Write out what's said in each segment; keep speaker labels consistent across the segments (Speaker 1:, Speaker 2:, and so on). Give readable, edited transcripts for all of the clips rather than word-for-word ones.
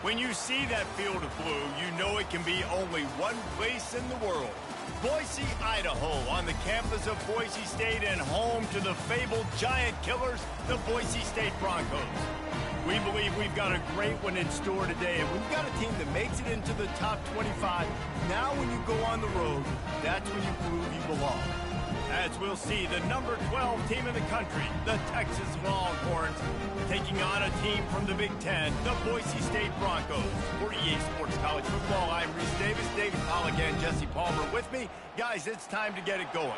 Speaker 1: When you see that field of blue, you know it can be only one place in the world. Boise, Idaho, on the campus of Boise State and home to the fabled giant killers, the Boise State Broncos. We believe we've got a great one in store today, and we've got a team that makes it into the top 25. Now when you go on the road, that's when you prove you belong. As we'll see, the number 12 team in the country, the Texas Longhorns, taking on a team from the Big Ten, the Boise State Broncos. For EA Sports College Football, I'm Reese Davis, David Pollock, and Jesse Palmer with me. Guys, it's time to get it going.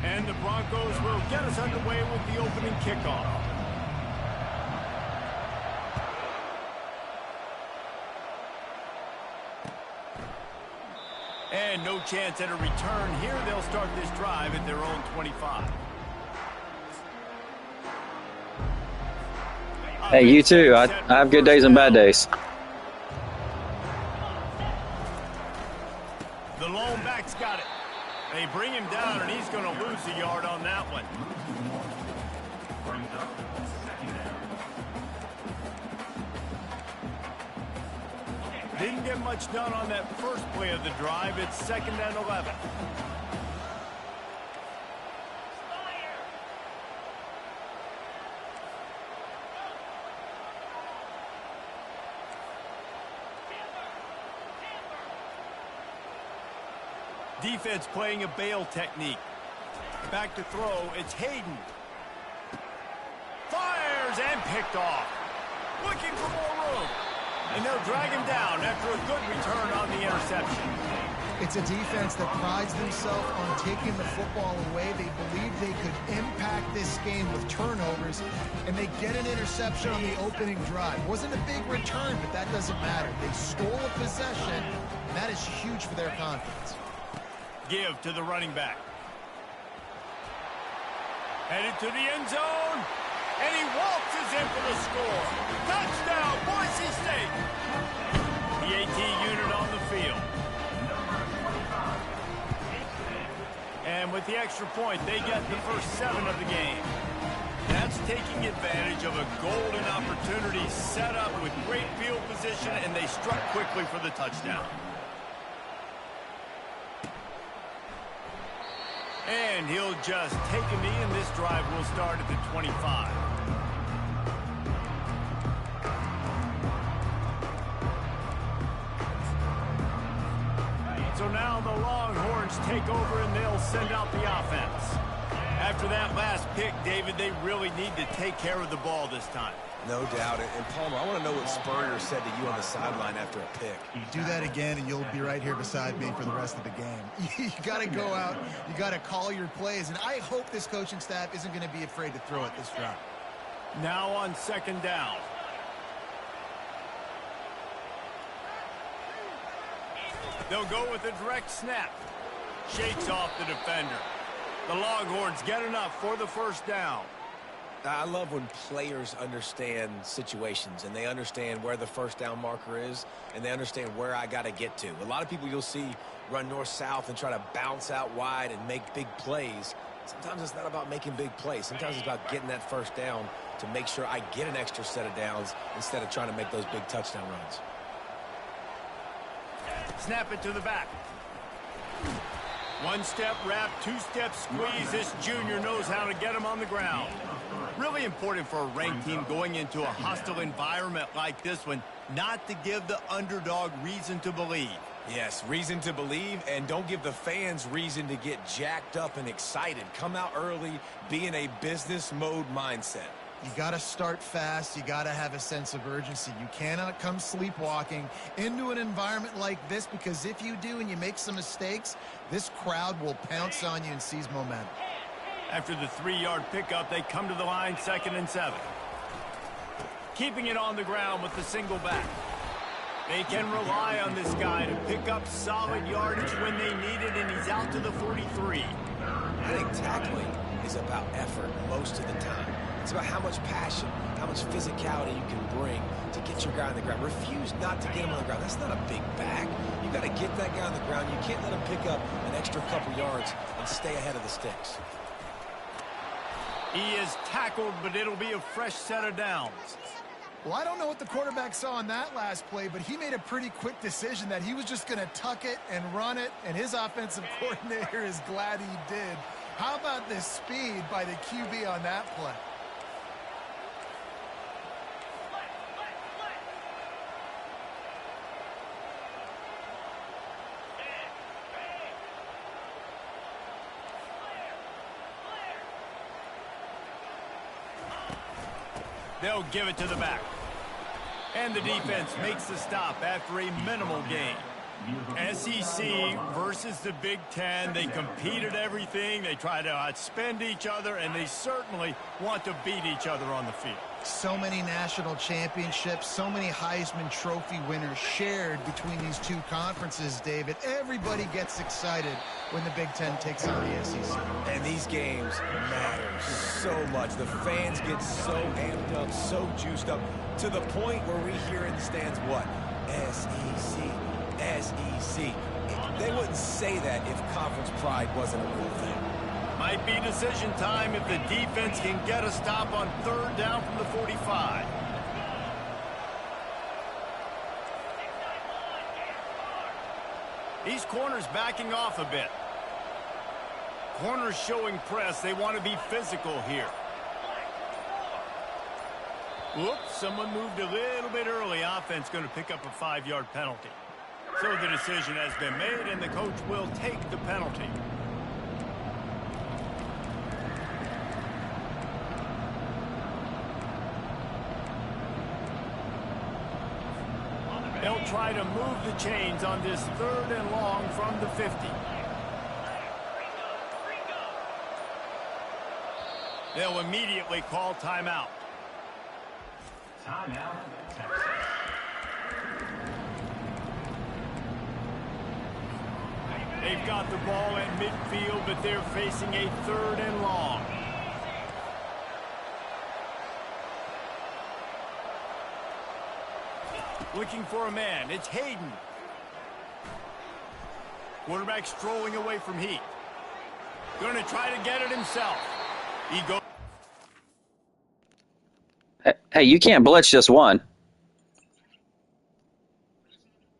Speaker 1: And the Broncos will get us underway with the opening kickoff. And no chance at a return here. They'll start this drive at their own 25.
Speaker 2: Hey, you too. I have good days and bad days.
Speaker 1: The lone back's got it. They bring him down, and he's going to lose a yard on that one. Didn't get much done on that first play of the drive. It's 2nd and 11. Defense playing a bail technique. Back to throw, it's Hayden. Fires and picked off. Looking for more room. And they'll drag him down after a good return on the interception.
Speaker 3: It's a defense that prides themselves on taking the football away. They believe they could impact this game with turnovers, and they get an interception on the opening drive. Wasn't a big return, but that doesn't matter. They stole a possession, and that is huge for their confidence.
Speaker 1: Give to the running back. Headed to the end zone. And he waltzes in for the score. Touchdown, Boise State. The AT unit on the field. And with the extra point, they get the first 7 of the game. That's taking advantage of a golden opportunity set up with great field position, and they struck quickly for the touchdown. And he'll just take a knee, and this drive will start at the 25. So now the Longhorns take over, and they'll send out the offense. After that last pick, David, they really need to take care of the ball this time.
Speaker 4: No doubt. And Palmer, I want to know what Spurrier said to you on the sideline after a pick.
Speaker 3: Do that again, and you'll be right here beside me for the rest of the game. You got to go out. You got to call your plays, and I hope this coaching staff isn't going to be afraid to throw it this drive.
Speaker 1: Now on 2nd down. They'll go with a direct snap. Shakes off the defender. The Longhorns get enough for the first down.
Speaker 4: I love when players understand situations, and they understand where the first down marker is, and they understand where I got to get to. A lot of people you'll see run north-south and try to bounce out wide and make big plays. Sometimes it's not about making big plays. Sometimes it's about getting that first down to make sure I get an extra set of downs instead of trying to make those big touchdown runs.
Speaker 1: Snap it to the back. One-step wrap, two-step squeeze. This junior knows how to get him on the ground. Really important for a ranked team going into a hostile environment like this one, not to give the underdog reason to believe.
Speaker 4: Yes, reason to believe, and don't give the fans reason to get jacked up and excited. Come out early, be in a business mode mindset.
Speaker 3: You got to start fast. You got to have a sense of urgency. You cannot come sleepwalking into an environment like this, because if you do and you make some mistakes, this crowd will pounce on you and seize momentum.
Speaker 1: After the 3-yard pickup, they come to the line, 2nd and 7. Keeping it on the ground with the single back. They can rely on this guy to pick up solid yardage when they need it, and he's out to the 43.
Speaker 4: I think tackling is about effort most of the time. It's about how much passion, how much physicality you can bring to get your guy on the ground. Refuse not to get him on the ground. That's not a big back. You got to get that guy on the ground. You can't let him pick up an extra couple yards and stay ahead of the sticks.
Speaker 1: He is tackled, but it'll be a fresh set of downs.
Speaker 3: Well, I don't know what the quarterback saw on that last play, but he made a pretty quick decision that he was just going to tuck it and run it, and his offensive coordinator is glad he did. How about the speed by the QB on that play?
Speaker 1: They'll give it to the back. And the defense makes the stop after a minimal gain. SEC versus the Big Ten. They compete at everything. They try to outspend each other, and they certainly want to beat each other on the field.
Speaker 3: So many national championships, so many Heisman Trophy winners shared between these two conferences, David. Everybody gets excited when the Big Ten takes on the SEC.
Speaker 4: And these games matter so much. The fans get so amped up, so juiced up, to the point where we hear in the stands, what? SEC, SEC. They wouldn't say that if conference pride wasn't a real thing.
Speaker 1: Might be decision time if the defense can get a stop on 3rd down from the 45. These corners backing off a bit. Corners showing press. They want to be physical here. Whoops, someone moved a little bit early. Offense going to pick up a 5-yard penalty. So the decision has been made, and the coach will take the penalty. They'll try to move the chains on this 3rd and long from the 50. They'll immediately call timeout. They've got the ball at midfield, but they're facing a 3rd and long. Looking for a man. It's Hayden. Quarterback strolling away from Heat. Going to try to get it himself. He goes.
Speaker 2: Hey, you can't blitz just one.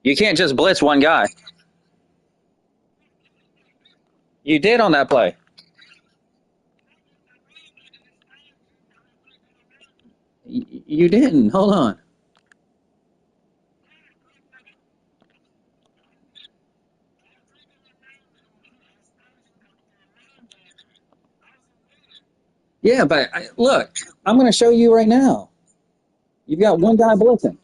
Speaker 2: You can't just blitz one guy. You did on that play. You didn't. Hold on. Yeah, but look, I'm going to show you right now. You've got one guy blitzing.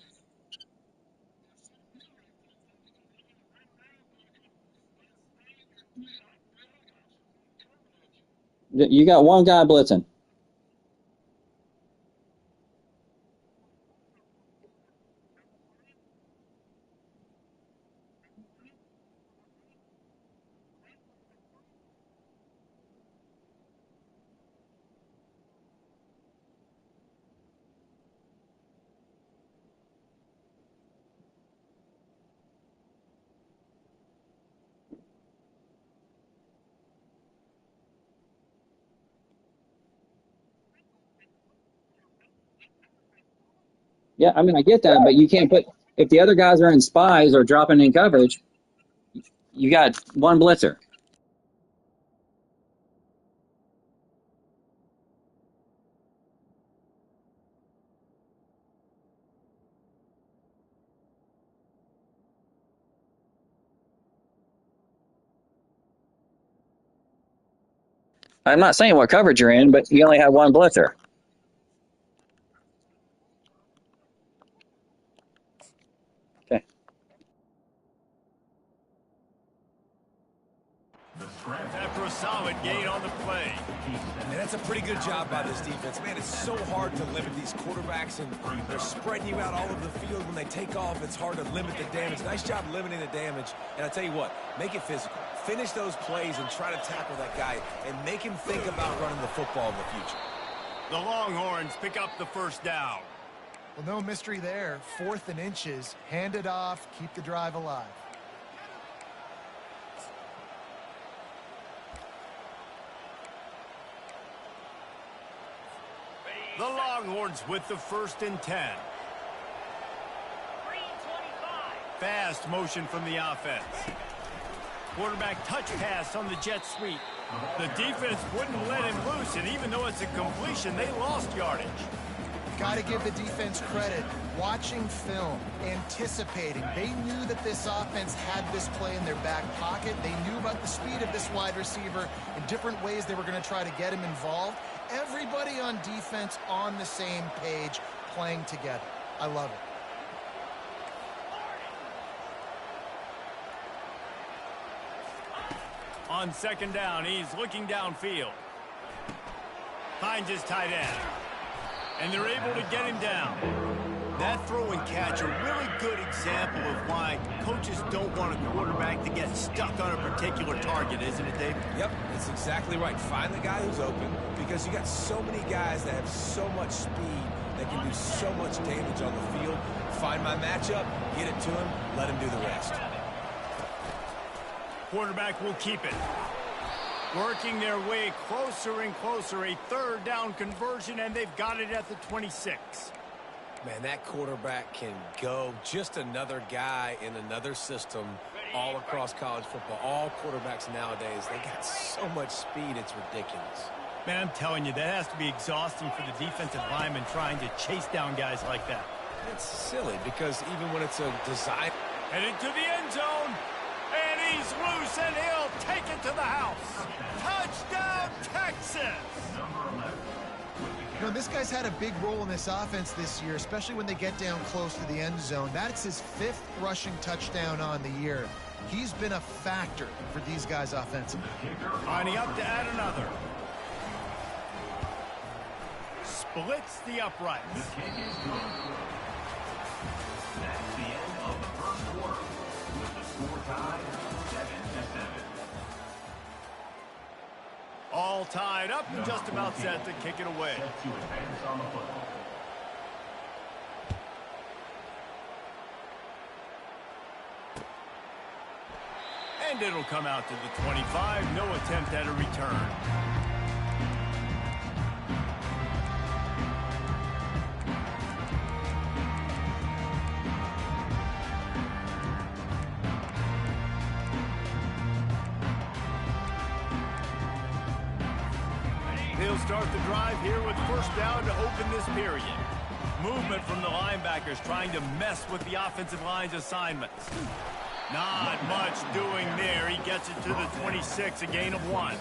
Speaker 2: You got one guy blitzing. Yeah, I mean, I get that, but you can't put, if the other guys are in spies or dropping in coverage, you got one blitzer. I'm not saying what coverage you're in, but you only have one blitzer. Okay.
Speaker 1: After a solid gain on the play.
Speaker 4: And that's a pretty good job by this defense. Man, it's so hard to limit these quarterbacks, and they're spreading you out all over the field. When they take off, it's hard to limit the damage. Nice job limiting the damage. And I'll tell you what, make it physical. Finish those plays and try to tackle that guy and make him think about running the football in the future.
Speaker 1: The Longhorns pick up the first down.
Speaker 3: Well, no mystery there. 4th and inches. Hand it off. Keep the drive alive.
Speaker 1: The Longhorns with the 1st and 10. Fast motion from the offense. Quarterback touch pass on the jet sweep. The defense wouldn't let him loose, and even though it's a completion, they lost yardage.
Speaker 3: Got to give the defense credit. Watching film, anticipating. They knew that this offense had this play in their back pocket. They knew about the speed of this wide receiver and different ways they were going to try to get him involved. Everybody on defense on the same page, playing together. I love it.
Speaker 1: On 2nd down, he's looking downfield. Finds his tight end. And they're able to get him down. That throw and catch, a really good example of why coaches don't want a quarterback to get stuck on a particular target, isn't it, Dave?
Speaker 4: Yep, that's exactly right. Find the guy who's open, because you got so many guys that have so much speed that can do so much damage on the field. Find my matchup, get it to him, let him do the rest.
Speaker 1: Quarterback will keep it. Working their way closer and closer. A 3rd down conversion, and they've got it at the 26.
Speaker 4: Man, that quarterback can go. Just another guy in another system all across college football. All quarterbacks nowadays, they got so much speed, it's ridiculous.
Speaker 1: Man, I'm telling you, that has to be exhausting for the defensive lineman trying to chase down guys like that.
Speaker 4: It's silly, because even when it's a design...
Speaker 1: Headed to the end zone. And he's loose, and he'll take it to the house. Touchdown, Texas!
Speaker 3: You know, this guy's had a big role in this offense this year, especially when they get down close to the end zone. That's his 5th rushing touchdown on the year. He's been a factor for these guys offensively.
Speaker 1: Lining up to add another. Splits the uprights.
Speaker 5: That's the end of the 1st quarter, with the score tied 7-7.
Speaker 1: All tied up, just about set to kick it away.
Speaker 5: Set to advance on the football.
Speaker 1: And it'll come out to the 25. No attempt at a return. He'll start the drive here with 1st down to open this period. Movement from the linebackers trying to mess with the offensive line's assignments. Not much doing there. He gets it to the 26, a gain of 1.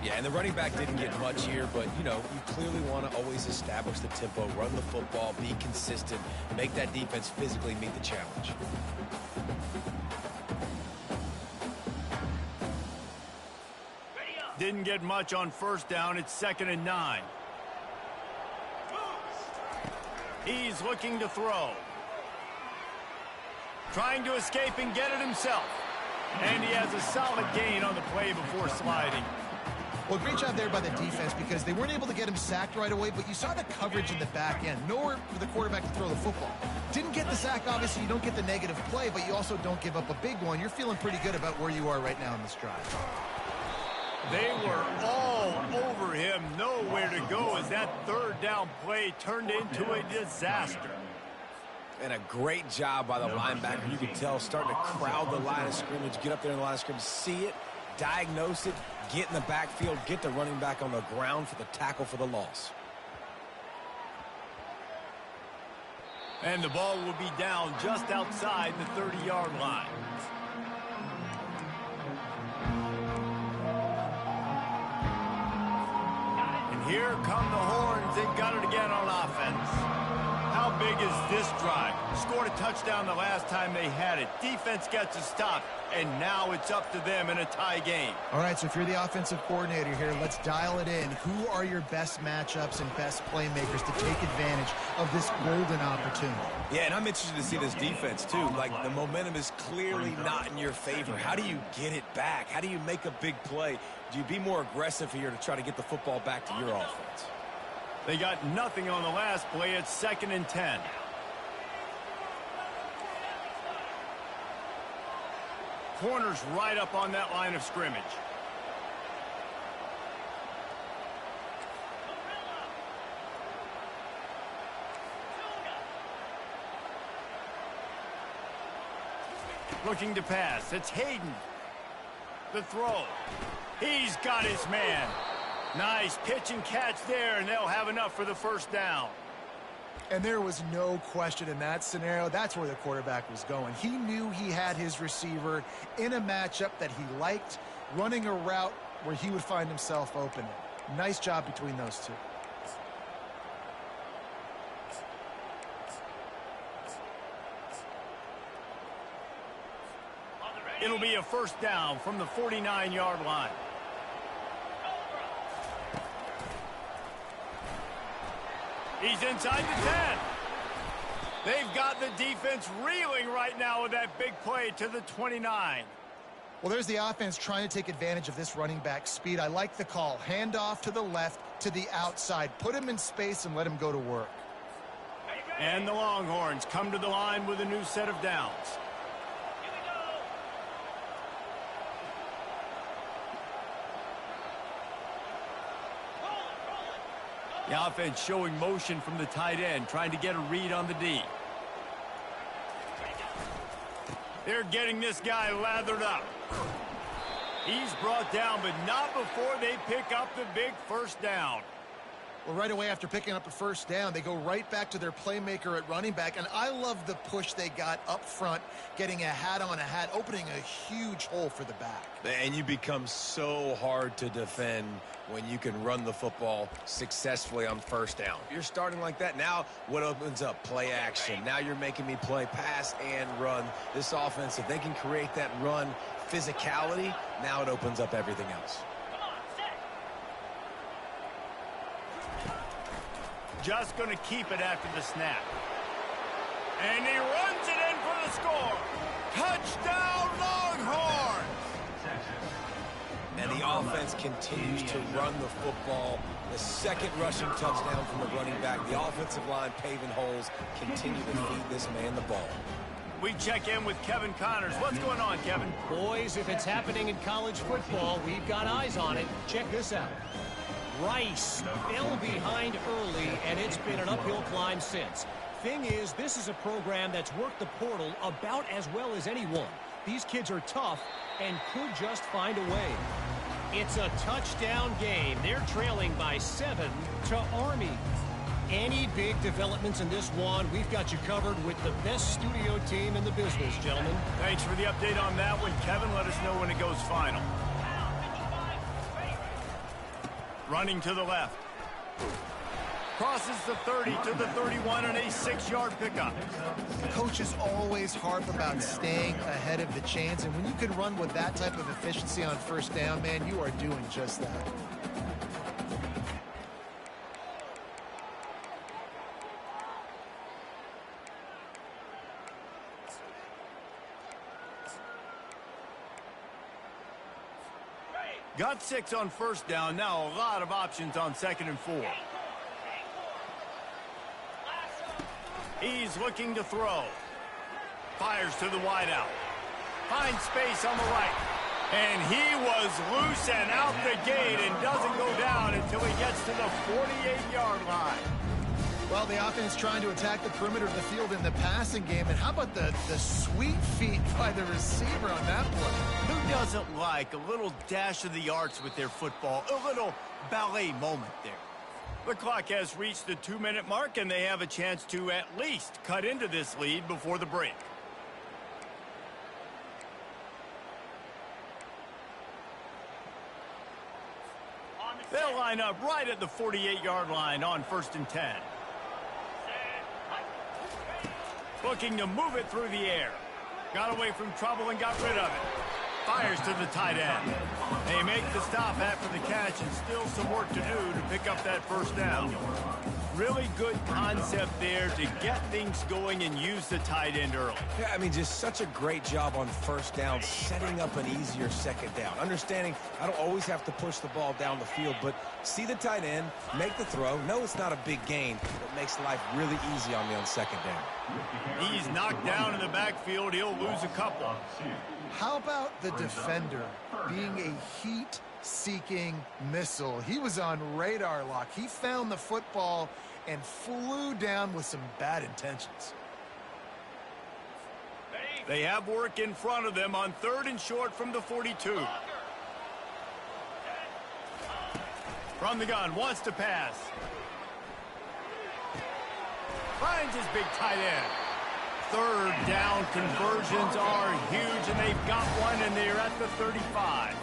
Speaker 4: Yeah, and the running back didn't get much here, but, you know, you clearly want to always establish the tempo, run the football, be consistent, make that defense physically meet the challenge.
Speaker 1: Didn't get much on 1st down. It's 2nd and 9. He's looking to throw. Trying to escape and get it himself. And he has a solid gain on the play before sliding.
Speaker 3: Well, great job there by the defense, because they weren't able to get him sacked right away, but you saw the coverage in the back end. Nowhere for the quarterback to throw the football. Didn't get the sack, obviously. You don't get the negative play, but you also don't give up a big one. You're feeling pretty good about where you are right now in this drive.
Speaker 1: They were all over him. Nowhere to go as that 3rd down play turned into a disaster.
Speaker 4: And a great job by the linebacker. You can tell, starting to crowd the line of scrimmage, get up there in the line of scrimmage, see it, diagnose it, get in the backfield, get the running back on the ground for the tackle for the loss.
Speaker 1: And the ball will be down just outside the 30-yard line. And here come the horns. They've got it again on offense. How big is this drive? Scored a touchdown the last time they had it. Defense gets a stop, and now it's up to them in a tie game.
Speaker 3: All right, so if you're the offensive coordinator here, let's dial it in. Who are your best matchups and best playmakers to take advantage of this golden opportunity?
Speaker 4: Yeah, and I'm interested to see this defense, too. Like, the momentum is clearly not in your favor. How do you get it back? How do you make a big play? Do you be more aggressive here to try to get the football back to your offense?
Speaker 1: They got nothing on the last play. It's 2nd and 10. Corner's right up on that line of scrimmage. Looking to pass. It's Hayden. The throw. He's got his man. Nice pitch and catch there, and they'll have enough for the first down.
Speaker 3: And there was no question in that scenario. That's where the quarterback was going. He knew he had his receiver in a matchup that he liked, running a route where he would find himself open. Nice job between those two.
Speaker 1: It'll be a first down from the 49-yard line. He's inside the 10. They've got the defense reeling right now with that big play to the 29.
Speaker 3: Well, there's the offense trying to take advantage of this running back speed. I like the call. Hand off to the left, to the outside. Put him in space and let him go to work.
Speaker 1: And the Longhorns come to the line with a new set of downs. The offense showing motion from the tight end, trying to get a read on the D. They're getting this guy lathered up. He's brought down, but not before they pick up the big first down.
Speaker 3: Well, right away after picking up a first down, they go right back to their playmaker at running back. And I love the push they got up front, getting a hat on a hat, opening a huge hole for the back.
Speaker 4: And you become so hard to defend when you can run the football successfully on first down. You're starting like that. Now what opens up? Play action. Now you're making me play pass and run. This offense, if they can create that run physicality, now it opens up everything else.
Speaker 1: Just going to keep it after the snap. And he runs it in for the score. Touchdown, Longhorns!
Speaker 4: And the offense continues to run the football. The second rushing touchdown from the running back. The offensive line paving holes. Continue to feed this man the ball.
Speaker 1: We check in with Kevin Connors. What's going on, Kevin?
Speaker 6: Boys, if it's happening in college football, we've got eyes on it. Check this out. Rice fell behind early, and it's been an uphill climb since. Thing is, this is a program that's worked the portal about as well as anyone. These kids are tough and could just find a way. It's a touchdown game. They're trailing by 7 to Army. Any big developments in this one, we've got you covered with the best studio team in the business, gentlemen.
Speaker 1: Thanks for the update on that one, Kevin. Let us know when it goes final. Running to the left. Crosses the 30 to the 31 and a 6-yard pickup.
Speaker 3: Coach is always harp about staying ahead of the chains, and when you can run with that type of efficiency on first down, man, you are doing just that.
Speaker 1: Got 6 on first down. Now a lot of options on 2nd and 4. He's looking to throw. Fires to the wideout. Finds space on the right. And he was loose and out the gate and doesn't go down until he gets to the 48-yard line.
Speaker 3: Well, the offense trying to attack the perimeter of the field in the passing game. And how about the sweet feet by the receiver on that play?
Speaker 1: Who doesn't like a little dash of the arts with their football? A little ballet moment there. The clock has reached the 2-minute mark, and they have a chance to at least cut into this lead before the break. They'll line up right at the 48-yard line on 1st and 10. Looking to move it through the air. Got away from trouble and got rid of it. fires to the tight end. They make the stop after the catch, and still some work to do to pick up that first down. Really good concept there to get things going and use the tight end early.
Speaker 4: Yeah, I mean, just such a great job on first down, setting up an easier second down. Understanding I don't always have to push the ball down the field, but see the tight end, make the throw. No, it's not a big gain, but makes life really easy on me on second down.
Speaker 1: He's knocked down in the backfield. He'll lose a couple.
Speaker 3: How about the defender being a heat-seeking missile? He was on radar lock. He found the football and flew down with some bad intentions.
Speaker 1: They have work in front of them on 3rd and short from the 42. From the gun, wants to pass. Finds his big tight end. 3rd down conversions are huge, and they've got one, and they're at the 35.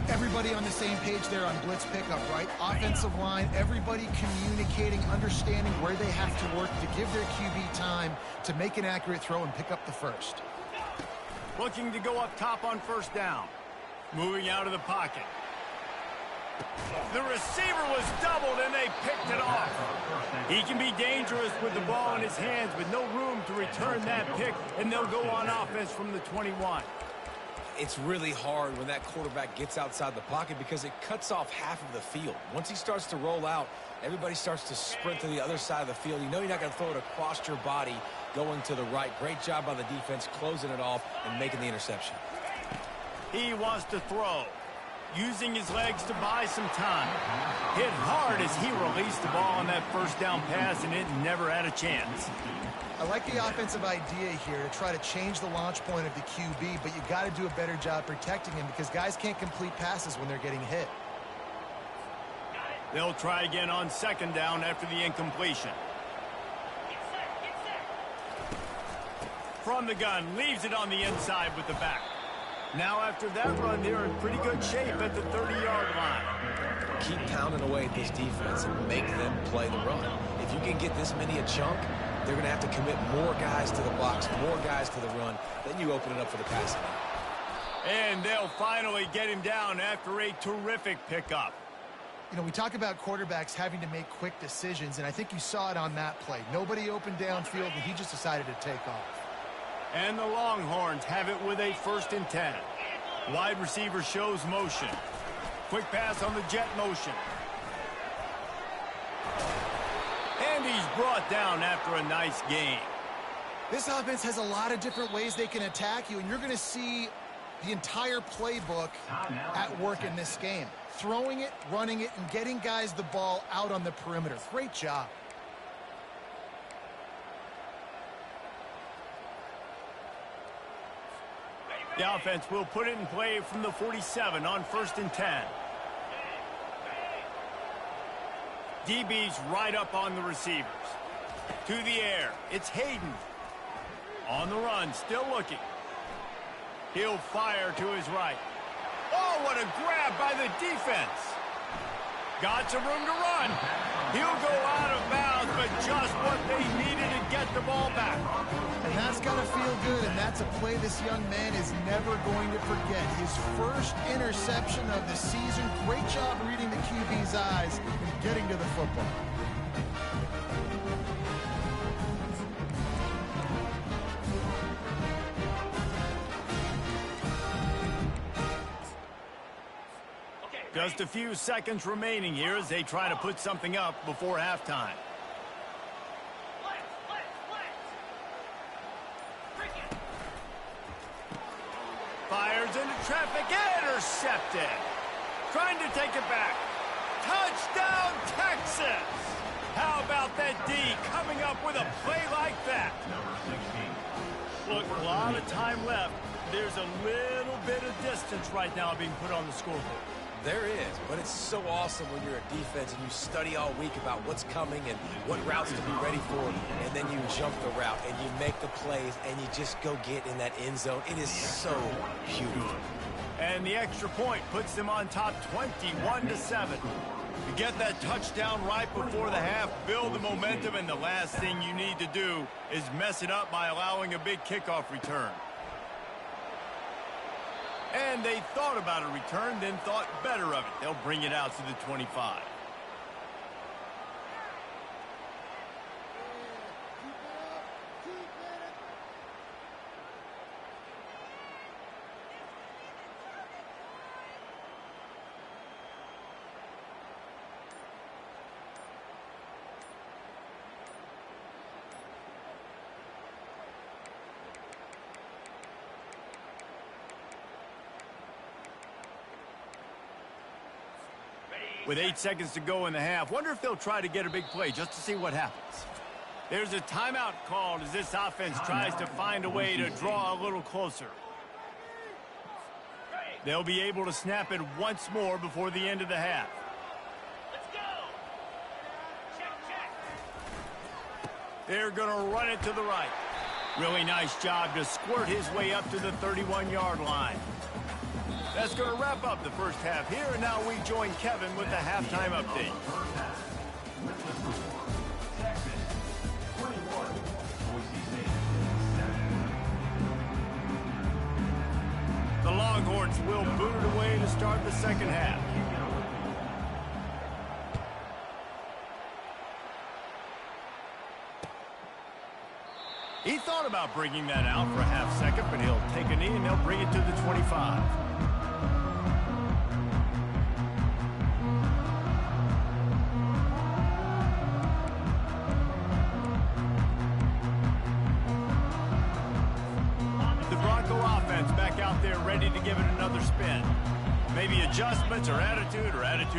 Speaker 3: Everybody on the same page there on blitz pickup, right? Offensive line, everybody communicating, understanding where they have to work to give their QB time to make an accurate throw and pick up the first.
Speaker 1: Looking to go up top on first down. Moving out of the pocket. The receiver was doubled, and they picked it off. He can be dangerous with the ball in his hands, with no room to return that pick, and they'll go on offense from the 21.
Speaker 4: It's really hard when that quarterback gets outside the pocket because it cuts off half of the field. Once he starts to roll out, everybody starts to sprint to the other side of the field. You know you're not going to throw it across your body going to the right. Great job by the defense closing it off and making the interception.
Speaker 1: He wants to throw, using his legs to buy some time. Hit hard as he released the ball on that first down pass, and it never had a chance.
Speaker 3: I like the offensive idea here to try to change the launch point of the QB, but you got to do a better job protecting him because guys can't complete passes when they're getting hit.
Speaker 1: They'll try again on 2nd down after the incompletion. From the gun, leaves it on the inside with the back. Now after that run, they're in pretty good shape at the 30-yard line.
Speaker 4: Keep pounding away at this defense and make them play the run. If you can get this many a chunk, they're going to have to commit more guys to the box, more guys to the run. Then you open it up for the passing.
Speaker 1: And they'll finally get him down after a terrific pickup.
Speaker 3: You know, we talk about quarterbacks having to make quick decisions, and I think you saw it on that play. Nobody opened downfield, and he just decided to take off.
Speaker 1: And the Longhorns have it with a 1st and 10. Wide receiver shows motion. Quick pass on the jet motion. And he's brought down after a nice gain.
Speaker 3: This offense has a lot of different ways they can attack you, and you're going to see the entire playbook at work in this game. Throwing it, running it, and getting guys the ball out on the perimeter. Great job.
Speaker 1: The offense will put it in play from the 47 on 1st and 10. DB's right up on the receivers. To the air, it's Hayden. On the run, still looking. He'll fire to his right. Oh, what a grab by the defense. Got some room to run. He'll go out of bounds, but just what they needed to get the ball back.
Speaker 3: And that's got to feel good, and that's a play this young man is never going to forget. His first interception of the season. Great job reading the QB's eyes and getting to the football.
Speaker 1: Just a few seconds remaining here as they try to put something up before halftime. Fires into traffic, intercepted. Trying to take it back. Touchdown, Texas! How about that D coming up with a play like that? Look, a lot of time left. There's a little bit of distance right now being put on the scoreboard.
Speaker 4: There is, but it's so awesome when you're a defense and you study all week about what's coming and what routes to be ready for, and then you jump the route and you make the plays and you just go get in that end zone. It is so beautiful.
Speaker 1: And the extra point puts them on top 21-7. You get that touchdown right before the half, build the momentum, and the last thing you need to do is mess it up by allowing a big kickoff return. And they thought about a return, then thought better of it. They'll bring it out to the 25. With 8 seconds to go in the half, wonder if they'll try to get a big play just to see what happens. There's a timeout called as this offense tries to find a way to draw a little closer. They'll be able to snap it once more before the end of the half.
Speaker 6: Let's go. Check.
Speaker 1: They're going to run it to the right. Really nice job to squirt his way up to the 31-yard line. That's going to wrap up the first half here, and now we join Kevin with the halftime update. The Longhorns will boot it away to start the second half. He thought about bringing that out for a half second, but he'll take a knee and they'll bring it to the 25. Back out there ready to give it another spin. Maybe adjustments or attitude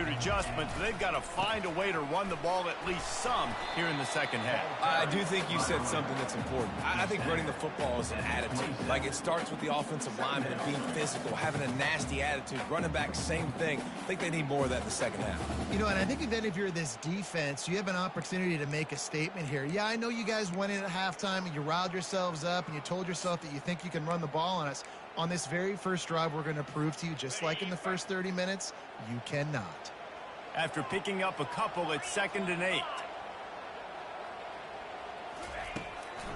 Speaker 1: adjustments. They've got to find a way to run the ball at least some here in the second half.
Speaker 4: I do think you said something that's important. I think running the football is an attitude. Like, it starts with the offensive lineman and being physical, having a nasty attitude. Running back, same thing. I think they need more of that in the second half.
Speaker 3: You know, and I think that if you're this defense, you have an opportunity to make a statement here. Yeah, I know you guys went in at halftime and you riled yourselves up and you told yourself that you think you can run the ball on us. On this very first drive, we're going to prove to you, just like in the first 30 minutes, you cannot.
Speaker 1: After picking up a couple at 2nd and 8.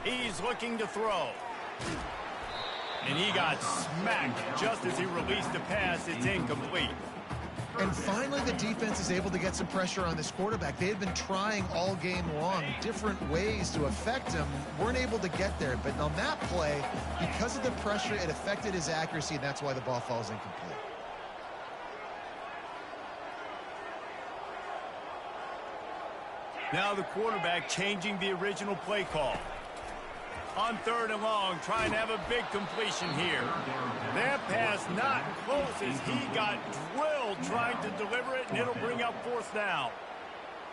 Speaker 1: He's looking to throw. And he got smacked just as he released the pass. It's incomplete.
Speaker 3: And finally, the defense is able to get some pressure on this quarterback. They had been trying all game long different ways to affect him, weren't able to get there. But on that play, because of the pressure, it affected his accuracy, and that's why the ball falls incomplete.
Speaker 1: Now the quarterback changing the original play call. On 3rd and long, trying to have a big completion here. That pass not close as he got drilled trying to deliver it, and it'll bring up 4th down.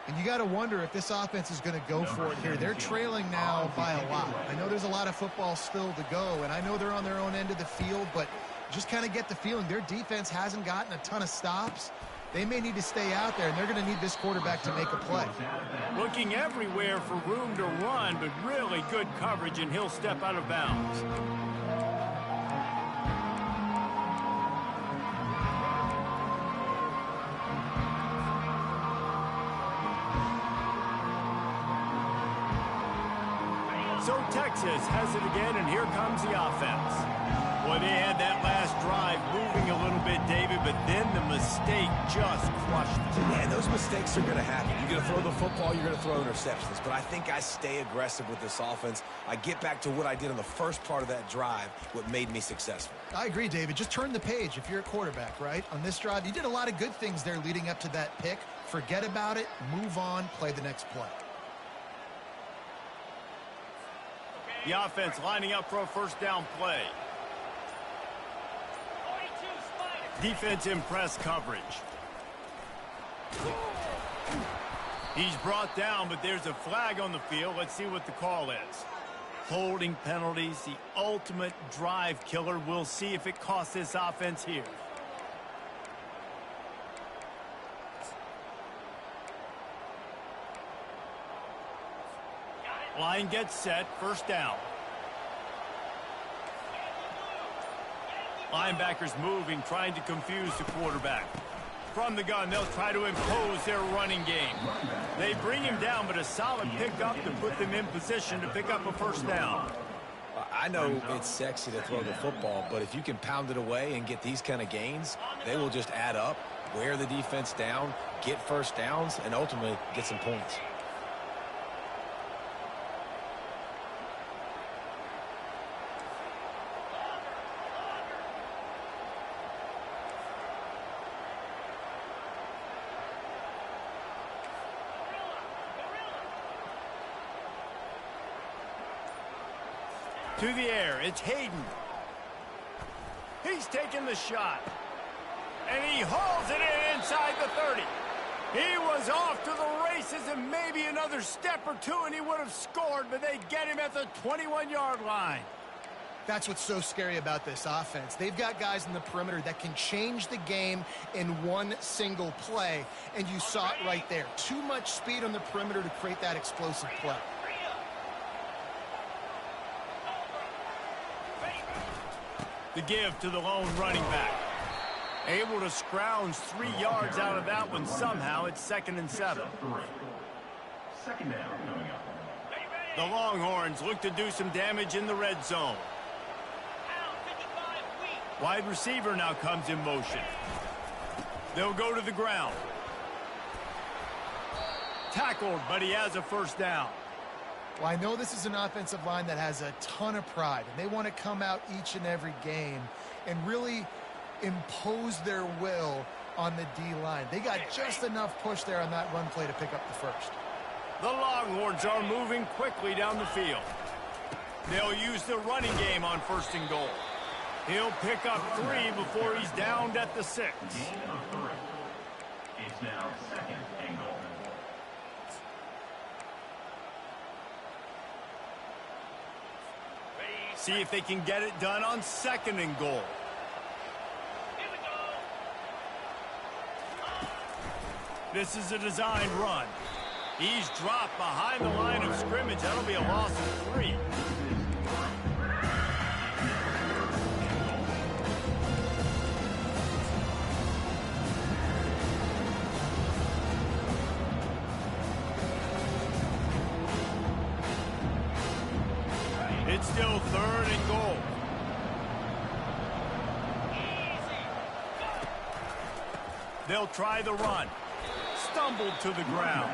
Speaker 3: And you got to wonder if this offense is going to go for it here. They're trailing now by a lot. I know there's a lot of football still to go, and I know they're on their own end of the field, but just kind of get the feeling their defense hasn't gotten a ton of stops. They may need to stay out there, and they're going to need this quarterback to make a play.
Speaker 1: Looking everywhere for room to run, but really good coverage, and he'll step out of bounds. So Texas has it again, and here comes the offense. Boy, they had that last drive moving a little bit, David, but then the mistake just crushed them.
Speaker 4: Yeah, those mistakes are going to happen. You're going to throw the football, you're going to throw interceptions. But I think I stay aggressive with this offense. I get back to what I did on the first part of that drive, what made me successful.
Speaker 3: I agree, David. Just turn the page if you're a quarterback, right? On this drive, you did a lot of good things there leading up to that pick. Forget about it, move on, play the next play.
Speaker 1: The offense lining up for a first down play. Defense in press coverage. He's brought down, but there's a flag on the field. Let's see what the call is. Holding penalties, the ultimate drive killer. We'll see if it costs this offense here. Line gets set, first down. Linebackers moving, trying to confuse the quarterback. From the gun, they'll try to impose their running game. They bring him down, but a solid pickup to put them in position to pick up a first down.
Speaker 4: I know it's sexy to throw the football, but if you can pound it away and get these kind of gains, they will just add up, wear the defense down, get first downs, and ultimately get some points.
Speaker 1: To the air, it's Hayden. He's taking the shot. And he hauls it in inside the 30. He was off to the races and maybe another step or two and he would have scored, but they get him at the 21-yard line.
Speaker 3: That's what's so scary about this offense. They've got guys in the perimeter that can change the game in one single play, and you saw it right there. Too much speed on the perimeter to create that explosive play.
Speaker 1: The give to the lone running back. Able to scrounge 3 yards out of that one somehow. It's 2nd and 7.
Speaker 5: Second down coming up.
Speaker 1: The Longhorns look to do some damage in the red zone. Wide receiver now comes in motion. They'll go to the ground. Tackled, but he has a first down.
Speaker 3: Well, I know this is an offensive line that has a ton of pride, and they want to come out each and every game and really impose their will on the D-line. They got just enough push there on that run play to pick up the first.
Speaker 1: The Longhorns are moving quickly down the field. They'll use the running game on 1st and goal. He'll pick up 3 before he's downed at the 6.
Speaker 5: Gain of 3. It's now 2nd and goal.
Speaker 1: See if they can get it done on 2nd and goal. This is a designed run. He's dropped behind the line of scrimmage. That'll be a loss of 3. It's still 3rd and goal. They'll try the run. Stumbled to the ground.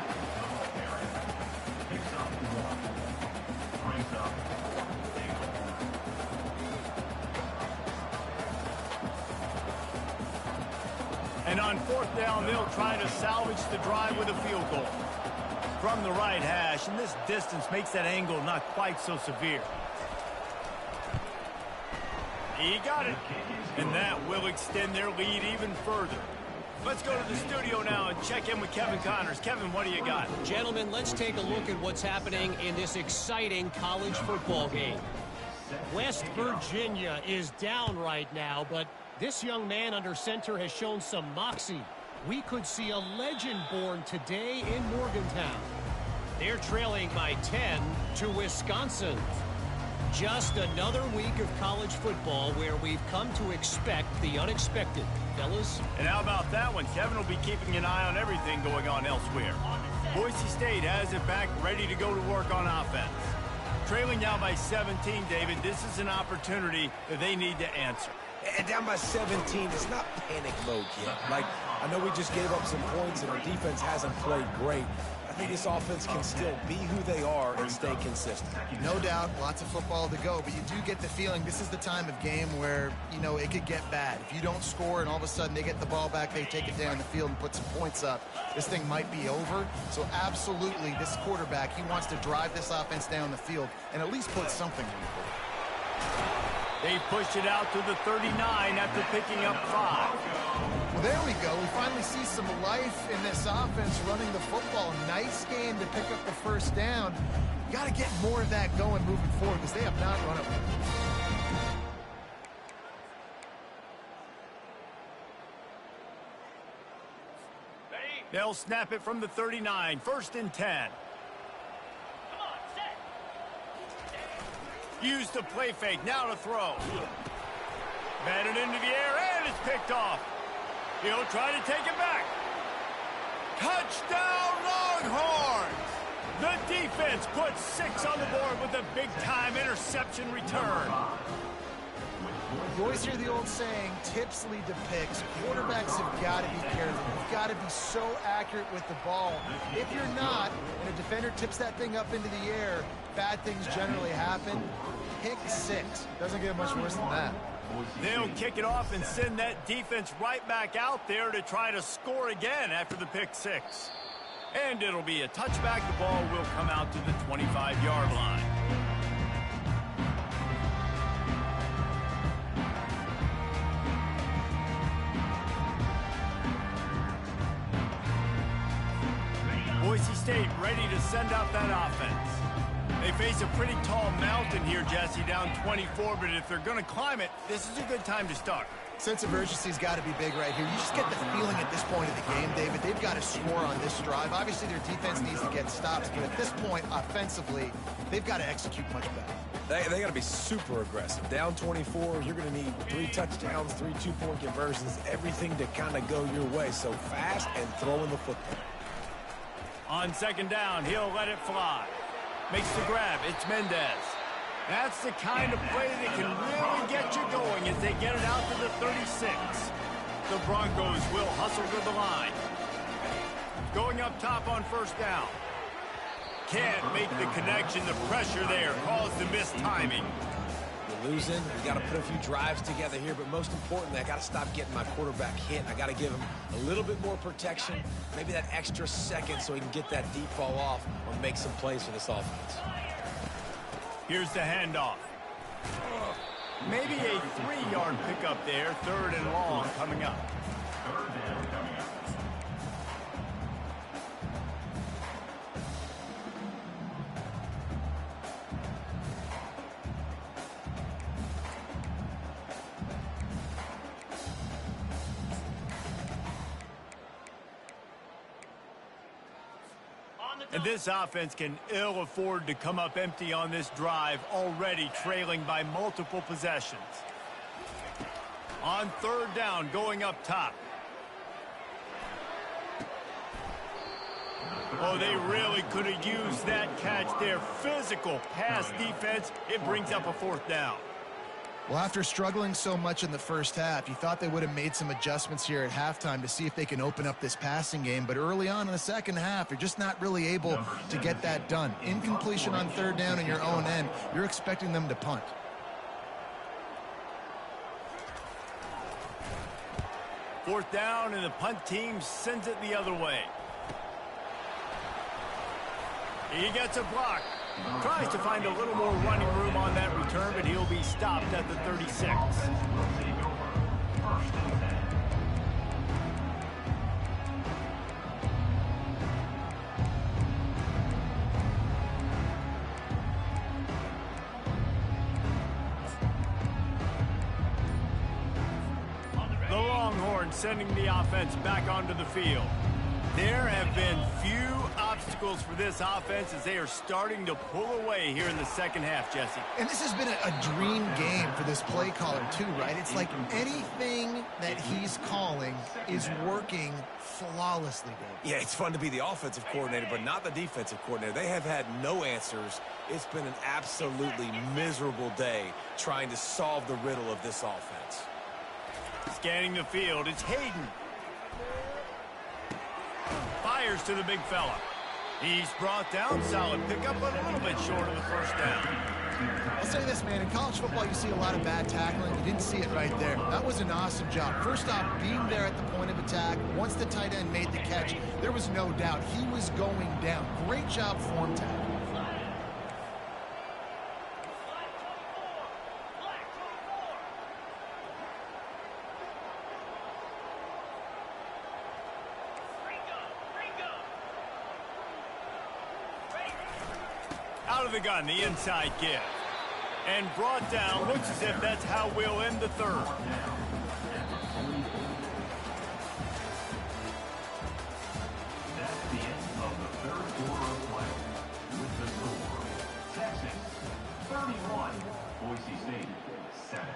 Speaker 1: And on 4th down, they'll try to salvage the drive with a field goal. From the right hash, and this distance makes that angle not quite so severe. He got it, and that will extend their lead even further. Let's go to the studio now and check in with Kevin Connors. Kevin, what do you got?
Speaker 6: Gentlemen, let's take a look at what's happening in this exciting college football game. West Virginia is down right now, but this young man under center has shown some moxie. We could see a legend born today in Morgantown. They're trailing by 10 to Wisconsin. Just another week of college football where we've come to expect the unexpected, fellas.
Speaker 1: And how about that one? Kevin will be keeping an eye on everything going on elsewhere. Boise State has it back, ready to go to work on offense. Trailing now by 17, David, this is an opportunity that they need to answer.
Speaker 4: And down by 17, it's not panic mode yet. Like, I know we just gave up some points and our defense hasn't played great. I think this offense can still be who they are and stay consistent.
Speaker 3: No doubt, lots of football to go, but you do get the feeling this is the time of game where, you know, it could get bad. If you don't score and all of a sudden they get the ball back, they take it down the field and put some points up, this thing might be over. So absolutely, this quarterback, he wants to drive this offense down the field and at least put something on the board.
Speaker 1: They push it out to the 39 after picking up 5.
Speaker 3: Well, there we go. We finally see some life in this offense running the football. Nice game to pick up the first down. Got to get more of that going moving forward because they have not run it well.
Speaker 1: They'll snap it from the 39. 1st and 10. Use the play fake. Now to throw. Batted into the air, and it's picked off. He'll try to take it back. Touchdown, Longhorns! The defense puts 6 on the board with a big-time interception return.
Speaker 3: You always hear the old saying, tips lead to picks. Quarterbacks have got to be careful. You've got to be so accurate with the ball. If you're not, and a defender tips that thing up into the air, bad things generally happen. Pick 6. Doesn't get much worse than that.
Speaker 1: They'll kick it off and send that defense right back out there to try to score again after the pick 6. And it'll be a touchback. The ball will come out to the 25-yard line. Boise State ready to send out that offense. They face a pretty tall mountain here, Jesse, down 24, but if they're going to climb it, this is a good time to start.
Speaker 3: Sense of urgency's got to be big right here. You just get the feeling at this point of the game, David, they've got to score on this drive. Obviously, their defense needs to get stops, but at this point, offensively, they've got to execute much better.
Speaker 4: They got to be super aggressive. Down 24, you're going to need 3 touchdowns, 3 two-point conversions, everything to kind of go your way. So fast and throwing the football.
Speaker 1: On second down, he'll let it fly. Makes the grab. It's Mendez. That's the kind of play that can really get you going as they get it out to the 36. The Broncos will hustle to the line. Going up top on first down. Can't make the connection. The pressure there caused the missed timing.
Speaker 4: You're losing. You got to put a few drives together here, but most importantly, I got to stop getting my quarterback hit. I got to give him a little bit more protection, maybe that extra second so he can get that deep ball off or make some plays for this offense.
Speaker 1: Here's the handoff. Maybe a 3-yard pickup there. 3rd and long coming up. And this offense can ill afford to come up empty on this drive, already trailing by multiple possessions. On 3rd down, going up top. Oh, they really could have used that catch there. Physical pass defense. It brings up a 4th down.
Speaker 3: Well, after struggling so much in the first half, you thought they would have made some adjustments here at halftime to see if they can open up this passing game. But early on in the second half, you're just not really able to get that done. Incompletion on 3rd down in your own end, you're expecting them to punt.
Speaker 1: Fourth down, and the punt team sends it the other way. He gets a block. Tries to find a little more running room on that return, but he'll be stopped at the 36. The Longhorns sending the offense back onto the field. There have been few obstacles for this offense as they are starting to pull away here in the second half, Jesse.
Speaker 3: And this has been a dream game for this play caller too, right? It's like anything that he's calling is working flawlessly, Dave.
Speaker 4: Yeah, it's fun to be the offensive coordinator, but not the defensive coordinator. They have had no answers. It's been an absolutely miserable day trying to solve the riddle of this offense.
Speaker 1: Scanning the field, it's Hayden. Fires to the big fella. He's brought down. Solid pickup, but a little bit short of the first down.
Speaker 3: I'll say this, man. In college football, you see a lot of bad tackling. You didn't see it right there. That was an awesome job. First off, being there at the point of attack. Once the tight end made the catch, there was no doubt he was going down. Great job form tackle.
Speaker 1: Out of the gun, the inside give. And brought down. Looks as if that's how we'll end the 3rd.
Speaker 5: That's the end of the 3rd quarter of play. With the score, Texas 31, Boise State 7.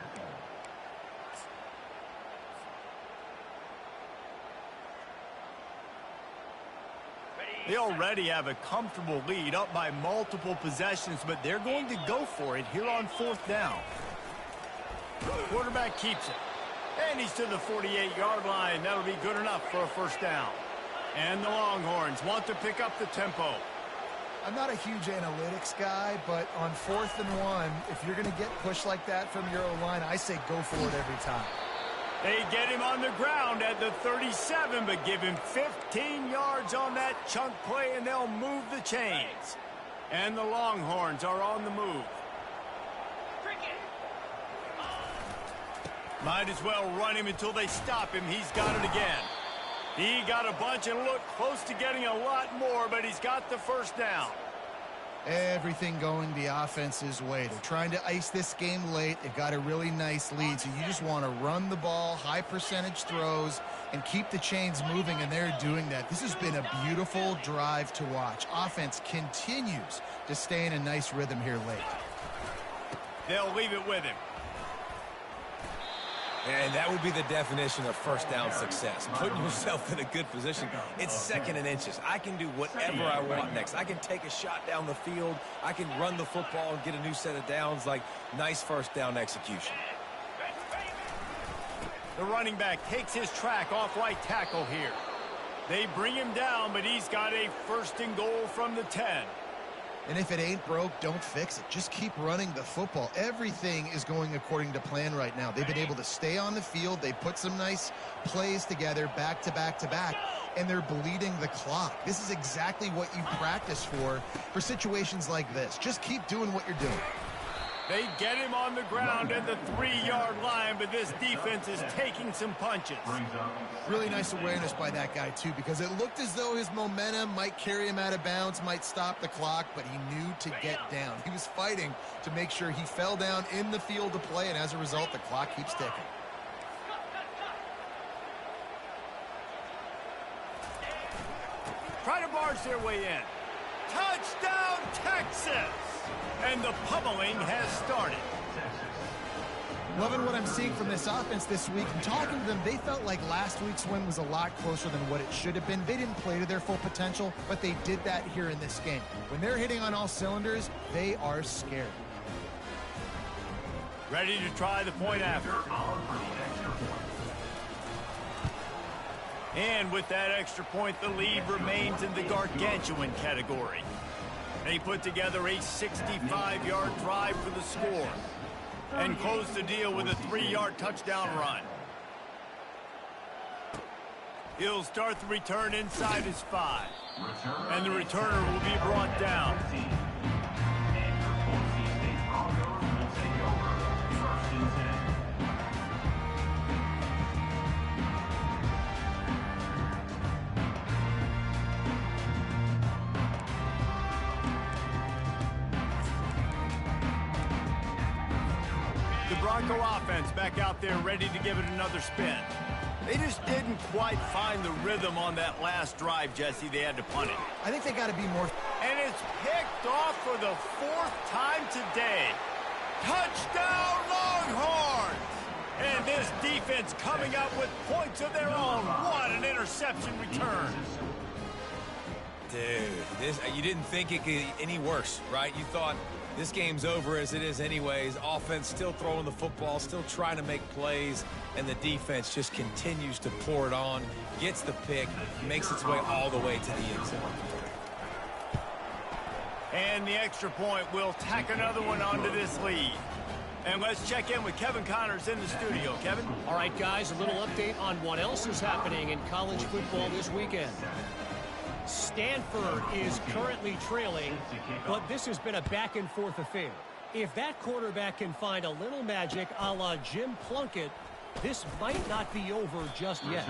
Speaker 1: They already have a comfortable lead, up by multiple possessions, but they're going to go for it here on 4th down. Quarterback keeps it. And he's to the 48-yard line. That'll be good enough for a 1st down. And the Longhorns want to pick up the tempo.
Speaker 3: I'm not a huge analytics guy, but on 4th and 1, if you're going to get pushed like that from your O-line, I say go for it every time.
Speaker 1: They get him on the ground at the 37, but give him 15 yards on that chunk play, and they'll move the chains. And the Longhorns are on the move. Might as well run him until they stop him. He's got it again. He got a bunch and looked close to getting a lot more, but he's got the 1st down.
Speaker 3: Everything going the offense's way. They're trying to ice this game late. They've got a really nice lead, so you just want to run the ball, high percentage throws, and keep the chains moving, and they're doing that. This has been a beautiful drive to watch. Offense continues to stay in a nice rhythm here late.
Speaker 1: They'll leave it with him.
Speaker 4: And that would be the definition of 1st down success. Putting yourself in a good position. It's 2nd and inches. I can do whatever I want next. I can take a shot down the field. I can run the football and get a new set of downs. Like, nice 1st down execution.
Speaker 1: The running back takes his track off right tackle here. They bring him down, but he's got a 1st and goal from the 10.
Speaker 3: And if it ain't broke, don't fix it. Just keep running the football. Everything is going according to plan right now. They've been able to stay on the field. They put some nice plays together back to back to back, and they're bleeding the clock. This is exactly what you practice for situations like this. Just keep doing what you're doing.
Speaker 1: They get him on the ground at the 3-yard line, but this defense is taking some punches.
Speaker 3: Really nice awareness by that guy, too, because it looked as though his momentum might carry him out of bounds, might stop the clock, but he knew to get down. He was fighting to make sure he fell down in the field to play, and as a result, the clock keeps ticking.
Speaker 1: Try to barge their way in. Touchdown, Texas! And the pummeling has started.
Speaker 3: Loving what I'm seeing from this offense this week. And talking to them, they felt like last week's win was a lot closer than what it should have been. They didn't play to their full potential, but they did that here in this game. When they're hitting on all cylinders, they are scared.
Speaker 1: Ready to try the point after. And with that extra point, the lead remains in the gargantuan category. They put together a 65-yard drive for the score and close the deal with a 3-yard touchdown run. He'll start the return inside his 5. And the returner will be brought down. Bronco offense back out there ready to give it another spin. They just didn't quite find the rhythm on that last drive, Jesse. They had to punt it.
Speaker 3: I think they got to be more.
Speaker 1: And it's picked off for the 4th time today. Touchdown, Longhorns! And this defense coming up with points of their own. What an interception return.
Speaker 4: Dude, you didn't think it could get any worse, right? You thought this game's over as it is anyways. Offense still throwing the football, still trying to make plays, and the defense just continues to pour it on, gets the pick, makes its way all the way to the end zone.
Speaker 1: And the extra point will tack another one onto this lead. And let's check in with Kevin Connors in the studio. Kevin?
Speaker 6: All right, guys, a little update on what else is happening in college football this weekend. Stanford is currently trailing, but this has been a back-and-forth affair. If that quarterback can find a little magic a la Jim Plunkett, this might not be over just yet.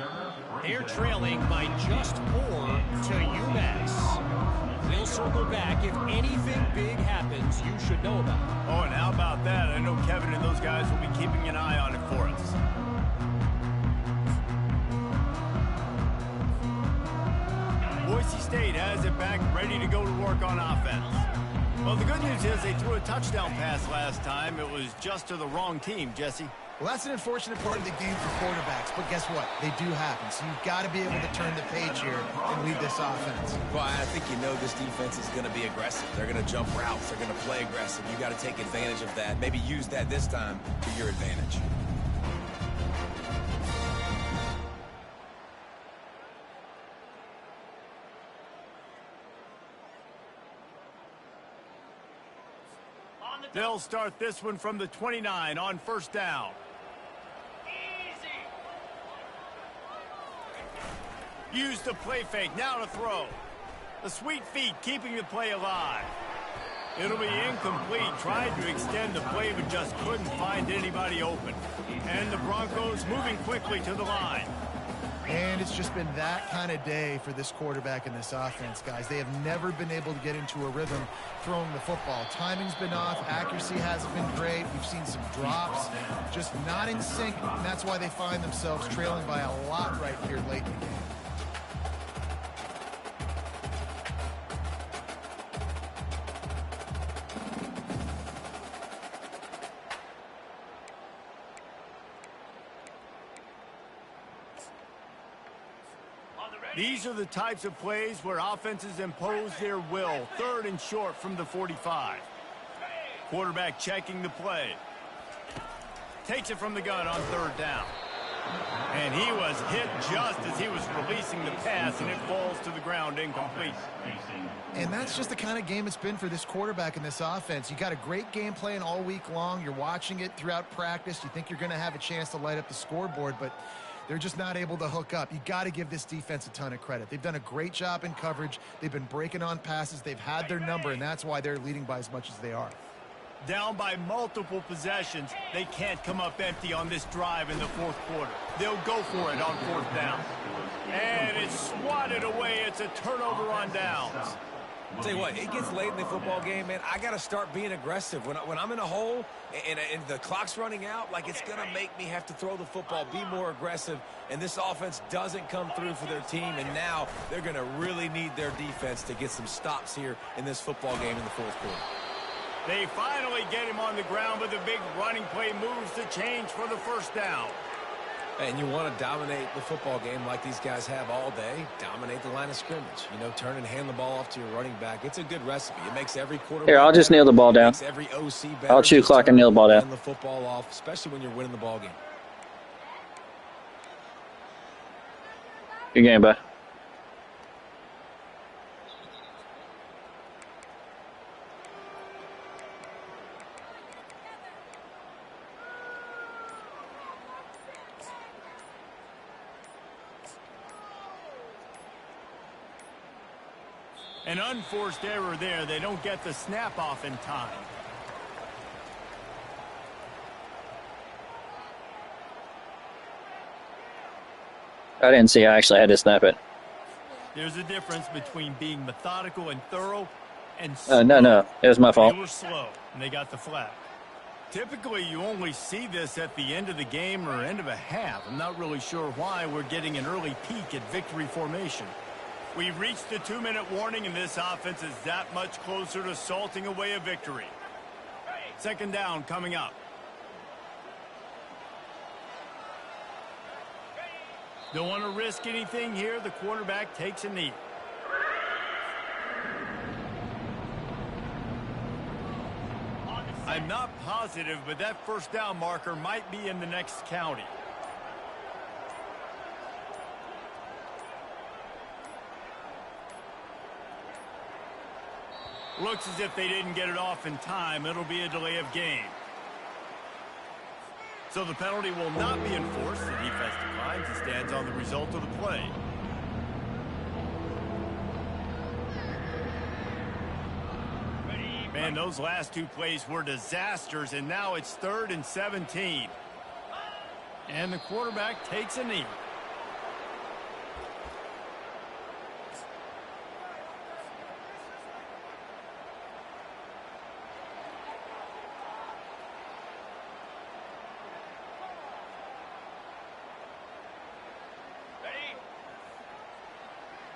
Speaker 6: They're trailing by just 4 to UMass. We'll circle back. If anything big happens, you should know about it.
Speaker 1: Oh, and how about that? I know Kevin and those guys will be keeping an eye on it for us. Boise State has it back, ready to go to work on offense. Well, the good news is they threw a touchdown pass last time. It was just to the wrong team, Jesse.
Speaker 3: Well, that's an unfortunate part of the game for quarterbacks, but guess what? They do happen. So you've got to be able to turn the page here and lead this offense.
Speaker 4: Well, I think you know this defense is going to be aggressive. They're going to jump routes. They're going to play aggressive. You got to take advantage of that. Maybe use that this time to your advantage.
Speaker 1: They'll start this one from the 29 on first down. Use the play fake, now to throw. The sweet feet keeping the play alive. It'll be incomplete, tried to extend the play but just couldn't find anybody open. And the Broncos moving quickly to the line.
Speaker 3: And it's just been that kind of day for this quarterback and this offense, guys. They have never been able to get into a rhythm throwing the football. Timing's been off. Accuracy hasn't been great. We've seen some drops. Just not in sync, and that's why they find themselves trailing by a lot right here late in the game.
Speaker 1: These are the types of plays where offenses impose their will. 3rd and short from the 45. Quarterback checking the play. Takes it from the gun on 3rd down. And he was hit just as he was releasing the pass, and it falls to the ground incomplete.
Speaker 3: And that's just the kind of game it's been for this quarterback and this offense. You got a great game plan all week long. You're watching it throughout practice. You think you're going to have a chance to light up the scoreboard, but they're just not able to hook up. You got to give this defense a ton of credit. They've done a great job in coverage. They've been breaking on passes. They've had their number, and that's why they're leading by as much as they are.
Speaker 1: Down by multiple possessions, they can't come up empty on this drive in the 4th quarter. They'll go for it on 4th down. And it's swatted away. It's a turnover on downs.
Speaker 4: I'll tell you what, it gets late in the football game, man. I got to start being aggressive. When I'm in a hole and the clock's running out, like, it's going to make me have to throw the football, be more aggressive, and this offense doesn't come through for their team, and now they're going to really need their defense to get some stops here in this football game in the 4th quarter.
Speaker 1: They finally get him on the ground, but the big running play moves the change for the 1st down.
Speaker 4: And you want to dominate the football game like these guys have all day. Dominate the line of scrimmage. You know, turn and hand the ball off to your running back. It's a good recipe. It makes every quarterback
Speaker 2: Here, I'll just
Speaker 4: better.
Speaker 2: kneel the ball down.
Speaker 4: Makes every OC better.
Speaker 2: I'll chew clock and kneel the ball down.
Speaker 4: Hand the football off, especially when you're winning the ball game.
Speaker 2: Good game, bud.
Speaker 1: An unforced error there. They don't get the snap off in time.
Speaker 2: I didn't see. I actually had to snap it.
Speaker 1: There's a difference between being methodical and thorough and slow.
Speaker 2: No. It was my fault.
Speaker 1: They were slow, and they got the flag. Typically, you only see this at the end of the game or end of a half. I'm not really sure why we're getting an early peek at victory formation. We've reached the 2-minute warning, and this offense is that much closer to salting away a victory. 2nd down coming up. Don't want to risk anything here. The quarterback takes a knee. I'm not positive, but that 1st down marker might be in the next county. Looks as if they didn't get it off in time. It'll be a delay of game. So the penalty will not be enforced. The defense declines and stands on the result of the play. Man, those last 2 plays were disasters, and now it's 3rd and 17. And the quarterback takes a knee.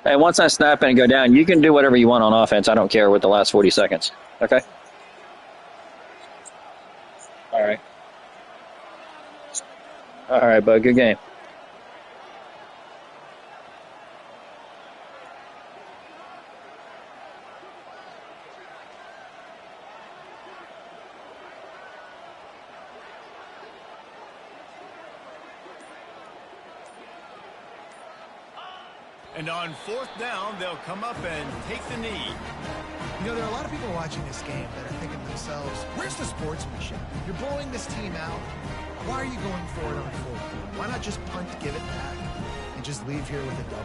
Speaker 2: Hey, once I snap and go down, you can do whatever you want on offense. I don't care with the last 40 seconds. Okay? All right. All right, bud. Good game.
Speaker 1: And on 4th down, they'll come up and take the knee.
Speaker 3: You know, there are a lot of people watching this game that are thinking to themselves, where's the sportsmanship? You're blowing this team out. Why are you going for it on 4th? Why not just punt, give it back, and just leave here with a double?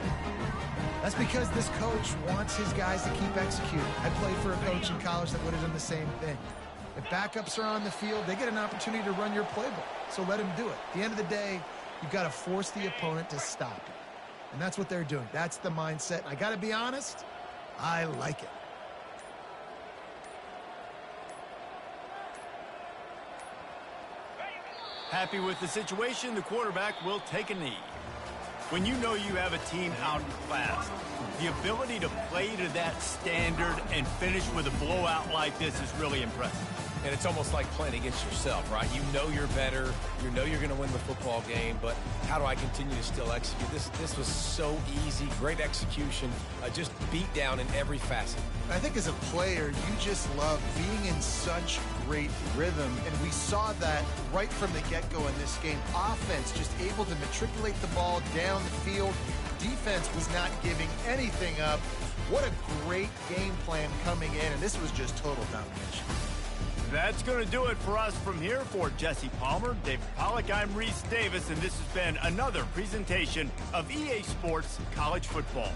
Speaker 3: That's because this coach wants his guys to keep executing. I played for a coach in college that would have done the same thing. If backups are on the field, they get an opportunity to run your playbook. So let him do it. At the end of the day, you've got to force the opponent to stop you. And that's what they're doing. That's the mindset. And I got to be honest, I like it.
Speaker 1: Happy with the situation, the quarterback will take a knee. When you know you have a team outclassed, the ability to play to that standard and finish with a blowout like this is really impressive.
Speaker 4: And it's almost like playing against yourself, right? You know you're better. You know you're going to win the football game, but how do I continue to still execute? This was so easy. Great execution. Just beat down in every facet.
Speaker 3: I think as a player, you just love being in such great rhythm, and we saw that right from the get-go in this game. Offense just able to matriculate the ball down the field. Defense was not giving anything up. What a great game plan coming in, and this was just total domination.
Speaker 1: That's going to do it for us from here. For Jesse Palmer, David Pollack, I'm Reese Davis, and this has been another presentation of EA Sports College Football.